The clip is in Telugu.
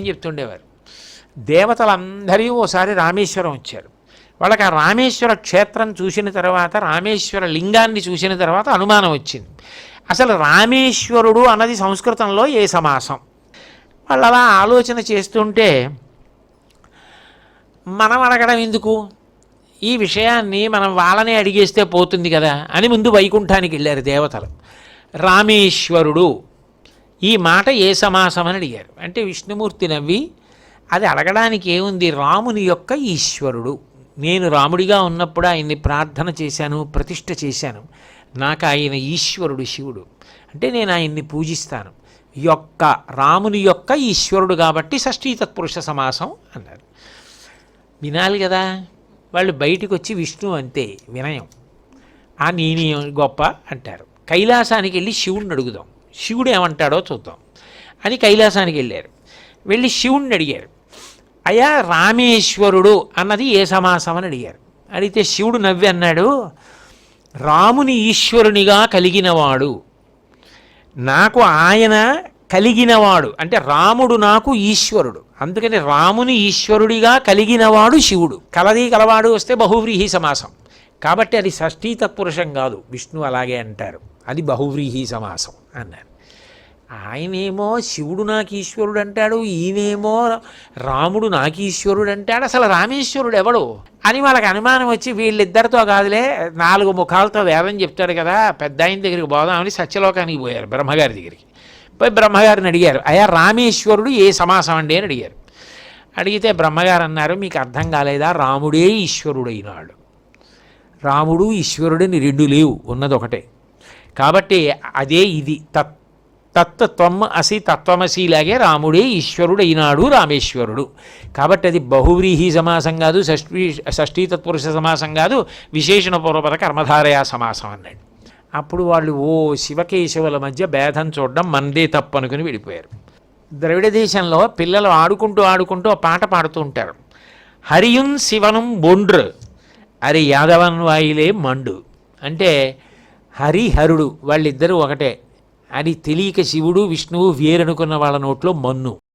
చెప్తుండేవారు. దేవతలందరూ ఓసారి రామేశ్వరం వచ్చారు. వాళ్ళకి ఆ రామేశ్వర క్షేత్రం చూసిన తర్వాత, రామేశ్వర లింగాన్ని చూసిన తర్వాత అనుమానం వచ్చింది, అసలు రామేశ్వరుడు అన్నది సంస్కృతంలో ఏ సమాసం? వాళ్ళు అలా ఆలోచన చేస్తుంటే మనం అడగడం ఎందుకు, ఈ విషయాన్ని మనం వాళ్ళనే అడిగేస్తే పోతుంది కదా అని ముందు వైకుంఠానికి వెళ్ళారు దేవతలు. రామేశ్వరుడు ఈ మాట ఏ సమాసం అని అడిగారు. అంటే విష్ణుమూర్తి నవ్వి, అది అడగడానికి ఏముంది, రాముని యొక్క ఈశ్వరుడు. నేను రాముడిగా ఉన్నప్పుడు ఆయన్ని ప్రార్థన చేశాను, ప్రతిష్ఠ చేశాను. నాకు ఆయన ఈశ్వరుడు శివుడు, అంటే నేను ఆయన్ని పూజిస్తాను. రాముని యొక్క ఈశ్వరుడు కాబట్టి షష్ఠీ తత్పురుష సమాసం అన్నారు. వినాలి కదా. వాళ్ళు బయటికి వచ్చి విష్ణు అంతే వినయం, నేనే గొప్ప అంటారు. కైలాసానికి వెళ్ళి శివుడిని అడుగుదాం, శివుడు ఏమంటాడో చూద్దాం అని కైలాసానికి వెళ్ళారు. వెళ్ళి శివుణ్ణి అడిగారు, అయ్యా రామేశ్వరుడు అన్నది ఏ సమాసం అని అడిగారు. అడిగితే శివుడు నవ్వి అన్నాడు, రాముని ఈశ్వరునిగా కలిగినవాడు, నాకు ఆయన కలిగినవాడు, అంటే రాముడు నాకు ఈశ్వరుడు, అందుకని రాముని ఈశ్వరుడిగా కలిగినవాడు శివుడు. కలది కలవాడు వస్తే బహువ్రీహి సమాసం, కాబట్టి అది షష్ఠీ తత్పురుషం కాదు. విష్ణు అలాగే అంటారు, అది బహువ్రీహి సమాసం అన్నారు. ఆయనేమో శివుడు నాకు ఈశ్వరుడు అంటాడు, ఈయనేమో రాముడు నాకు ఈశ్వరుడు అంటాడు, అసలు రామేశ్వరుడు ఎవడు అని వాళ్ళకి అనుమానం వచ్చి, వీళ్ళిద్దరితో కాదులే 4 ముఖాలతో వేదం చెప్తాడు కదా, పెద్ద ఆయన దగ్గరికి పోదామని సత్యలోకానికి పోయారు, బ్రహ్మగారి దగ్గరికి పోయి బ్రహ్మగారిని అడిగారు, అయ్యా రామేశ్వరుడు ఏ సమాసం అండి అని అడిగారు. అడిగితే బ్రహ్మగారు అన్నారు, మీకు అర్థం కాలేదా, రాముడే ఈశ్వరుడైనాడు. రాముడు ఈశ్వరుడిని 2 లేవు, ఉన్నది ఒకటే. కాబట్టి అదే ఇది తత్వం అసి తత్వమసి లాగే రాముడే ఈశ్వరుడు అయినాడు రామేశ్వరుడు. కాబట్టి అది బహువ్రీహి సమాసం కాదు, షష్ఠీ తత్పురుష సమాసం కాదు, విశేషణ పూర్వపద కర్మధారయా సమాసం అన్నాడు. అప్పుడు వాళ్ళు ఓ శివకేశవుల మధ్య భేదం చూడడం మందే తప్పు అనుకుని వెళ్ళిపోయారు. ద్రవిడ దేశంలో పిల్లలు ఆడుకుంటూ పాట పాడుతూ ఉంటారు, హరియున్ శివనం బొండ్రు అరి యాదవన్ వాయిలే మండు. అంటే హరిహరుడు వాళ్ళిద్దరూ ఒకటే, అది తెలియక శివుడు విష్ణువు వేరనుకున్న వాళ్ళ నోట్లో మన్ను.